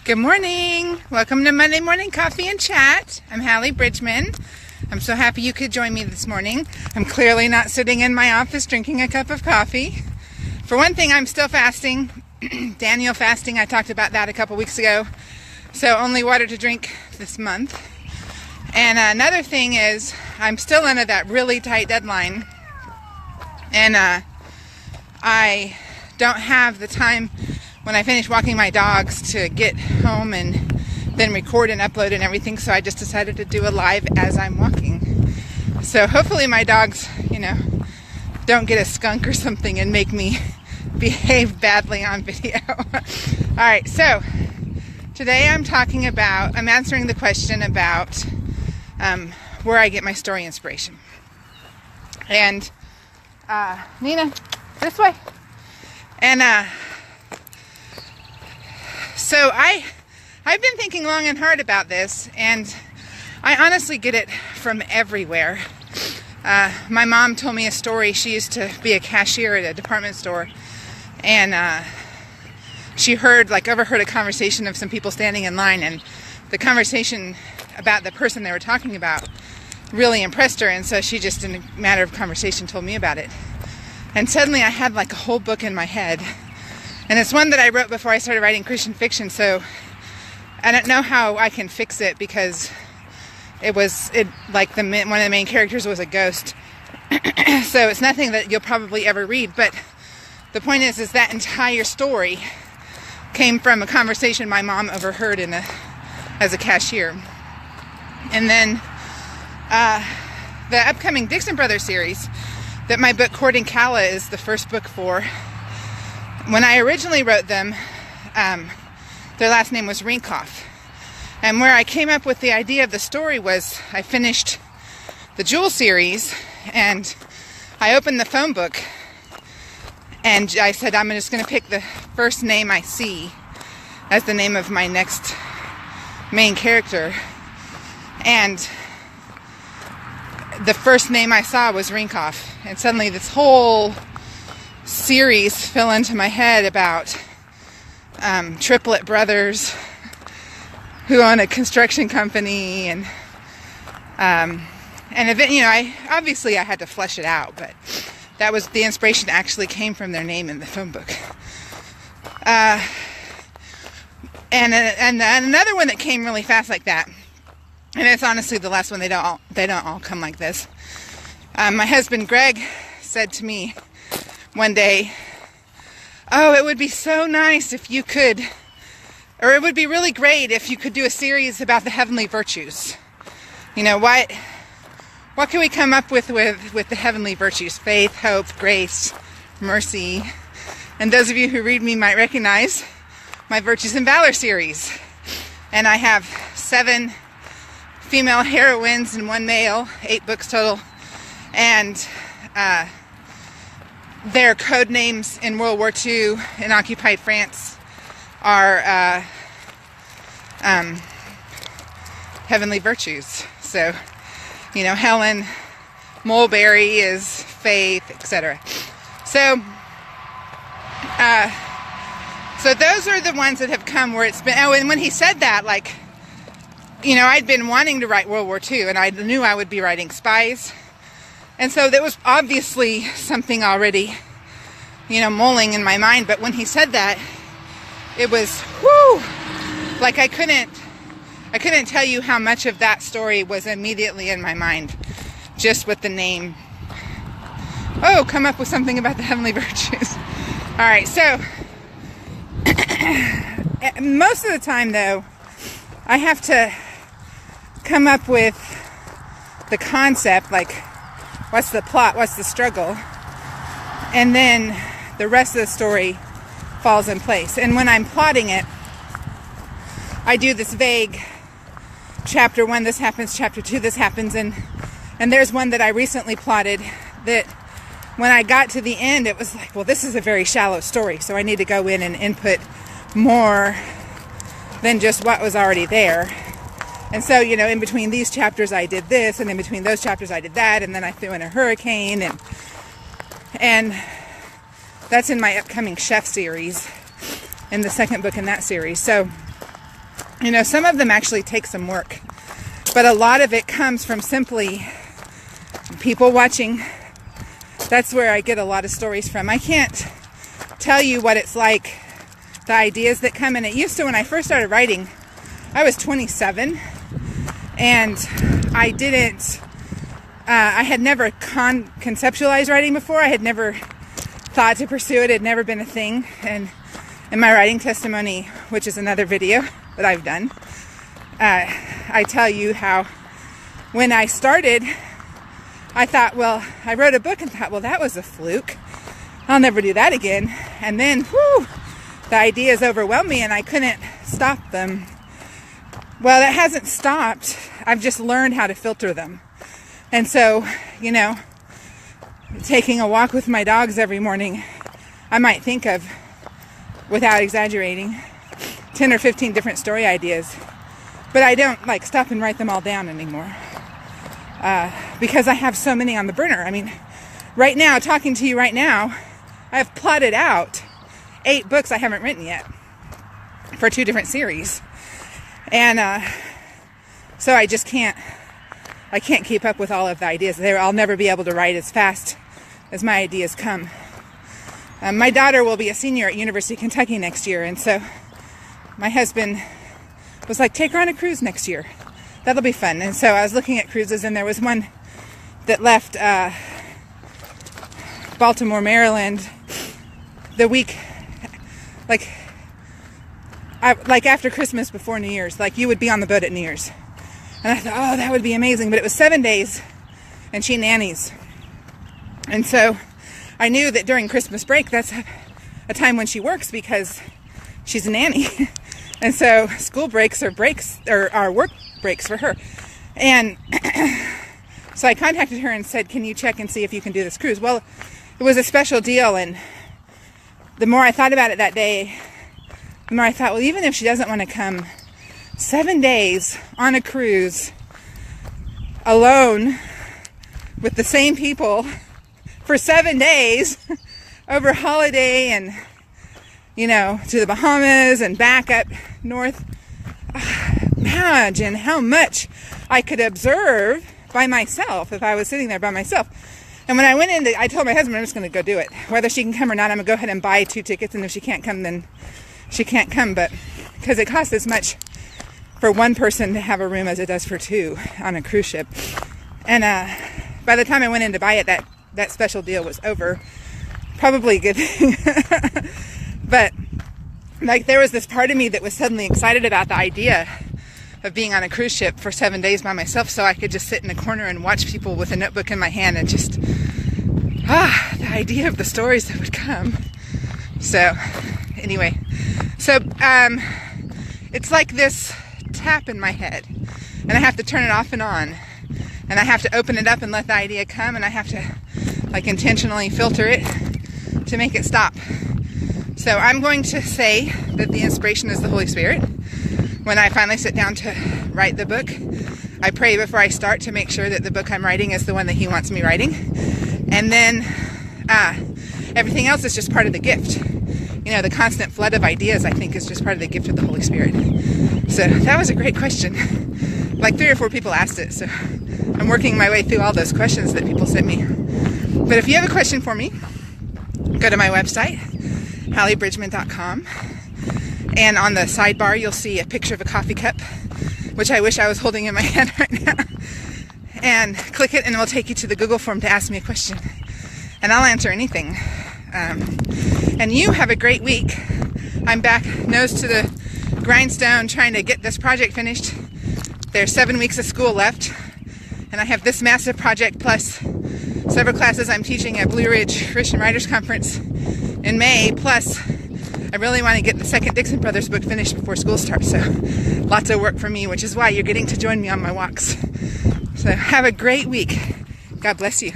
Good morning. Welcome to Monday Morning Coffee and Chat. I'm Hallee Bridgeman. I'm so happy you could join me this morning. I'm clearly not sitting in my office drinking a cup of coffee. For one thing, I'm still fasting. Daniel fasting, I talked about that a couple weeks ago. So only water to drink this month. And another thing is I'm still under that really tight deadline. And I don't have the time when I finish walking my dogs to get home and then record and upload and everything, so I just decided to do a live as I'm walking. So hopefully my dogs, don't get a skunk or something and make me behave badly on video. Alright, so today I'm answering the question about where I get my story inspiration. And Nina, this way. And so I've been thinking long and hard about this, and I honestly get it from everywhere. My mom told me a story. She used to be a cashier at a department store, and she overheard a conversation of some people standing in line, and the conversation about the person they were talking about really impressed her, and so she just, in a matter of conversation, told me about it. And suddenly I had a whole book in my head. And it's one that I wrote before I started writing Christian fiction, so I don't know how I can fix it because one of the main characters was a ghost. So it's nothing that you'll probably ever read, but the point is that entire story came from a conversation my mom overheard as a cashier. And then the upcoming Dixon Brothers series that my book Courting Kala is the first book for. When I originally wrote them, their last name was Rinkoff. And where I came up with the idea of the story was I finished the Jewel series, and I opened the phone book, and I said, I'm just going to pick the first name I see as the name of my next main character. And the first name I saw was Rinkoff. And suddenly this whole series fell into my head about triplet brothers who own a construction company, and I had to flesh it out, but that was the inspiration. Actually came from their name in the phone book. And another one that came really fast like that, and it's honestly the last one. They don't all come like this. My husband Greg said to me one day, "Oh, it would be so nice if you could, or it would be really great if you could do a series about the heavenly virtues. What can we come up with the heavenly virtues? Faith, hope, grace, mercy." And those of you who read me might recognize my Virtues and Valor series. And I have 7 female heroines and 1 male, 8 books total. And their code names in World War II in occupied France are heavenly virtues. So, Helen Mulberry is faith, etc. So those are the ones that have come where it's been. Oh, and when he said that, I'd been wanting to write World War II, and I knew I would be writing spies. And so there was obviously something already, mulling in my mind. But when he said that, it was, I couldn't tell you how much of that story was immediately in my mind, just with the name. Oh, come up with something about the heavenly virtues. All right, so most of the time, though, I have to come up with the concept, what's the plot, what's the struggle, and then the rest of the story falls in place. And when I'm plotting it, I do this vague chapter 1 this happens, chapter 2 this happens, and there's one that I recently plotted that when I got to the end, it was this is a very shallow story, so I need to go in and input more than just what was already there. And so, in between these chapters I did this, and in between those chapters I did that, and then I threw in a hurricane, and that's in my upcoming chef series, in the second book in that series. So You know, some of them actually take some work, but a lot of it comes from simply people watching. That's where I get a lot of stories from. I can't tell you what it's like, the ideas that come in. It used to, when I first started writing, I was 27, and I had never conceptualized writing before. I had never thought to pursue it. It had never been a thing. And in my writing testimony, which is another video that I've done, I tell you how when I started, I thought, well, I wrote a book and thought, well, that was a fluke. I'll never do that again. And then, the ideas overwhelmed me and I couldn't stop them. Well, that hasn't stopped. I've just learned how to filter them. And so, you know, taking a walk with my dogs every morning, I might think of, without exaggerating, 10 or 15 different story ideas. But I don't like stop and write them all down anymore. Because I have so many on the burner. I mean, right now, talking to you right now, I've plotted out 8 books I haven't written yet for 2 different series. And so I just can't keep up with all of the ideas. I'll never be able to write as fast as my ideas come. My daughter will be a senior at University of Kentucky next year, and so my husband was like, take her on a cruise next year. That'll be fun. And so I was looking at cruises, and there was one that left Baltimore, Maryland, the week, like after Christmas, before New Year's. Like, you would be on the boat at New Year's. And I thought, oh, that would be amazing. But it was 7 days, and she nannies. And so I knew that during Christmas break, that's a time when she works because she's a nanny. And so school breaks are work breaks for her. And so I contacted her and said, can you check and see if you can do this cruise? Well, it was a special deal. And the more I thought about it that day, the more I thought, well, even if she doesn't want to come, 7 days on a cruise alone with the same people for 7 days over holiday and, you know, to the Bahamas and back up north. Imagine how much I could observe by myself if I was sitting there by myself. And when I went in, I told my husband, I'm just going to go do it. Whether she can come or not, I'm going to go ahead and buy 2 tickets. And if she can't come, then she can't come. But because it costs as much for one person to have a room as it does for 2 on a cruise ship. And by the time I went in to buy it, that special deal was over. Probably a good thing. But like, there was this part of me that was suddenly excited about the idea of being on a cruise ship for 7 days by myself, so I could just sit in a corner and watch people with a notebook in my hand and just the idea of the stories that would come. So anyway, so it's like this tap in my head, and I have to turn it off and on, and I have to open it up and let the idea come, and I have to like intentionally filter it to make it stop. So I'm going to say that the inspiration is the Holy Spirit. When I finally sit down to write the book, I pray before I start to make sure that the book I'm writing is the one that He wants me writing. And then everything else is just part of the gift. You know, the constant flood of ideas, I think, is just part of the gift of the Holy Spirit. So that was a great question. Like 3 or 4 people asked it, so I'm working my way through all those questions that people sent me. But if you have a question for me, go to my website, HalleeBridgeman.com. And on the sidebar, you'll see a picture of a coffee cup, which I wish I was holding in my hand right now. And click it, and it will take you to the Google form to ask me a question. And I'll answer anything. And you have a great week. I'm back, nose to the grindstone, trying to get this project finished. There's 7 weeks of school left. And I have this massive project plus several classes I'm teaching at Blue Ridge Christian Writers Conference in May. Plus, I really want to get the second Dixon Brothers book finished before school starts. So lots of work for me, which is why you're getting to join me on my walks. So have a great week. God bless you.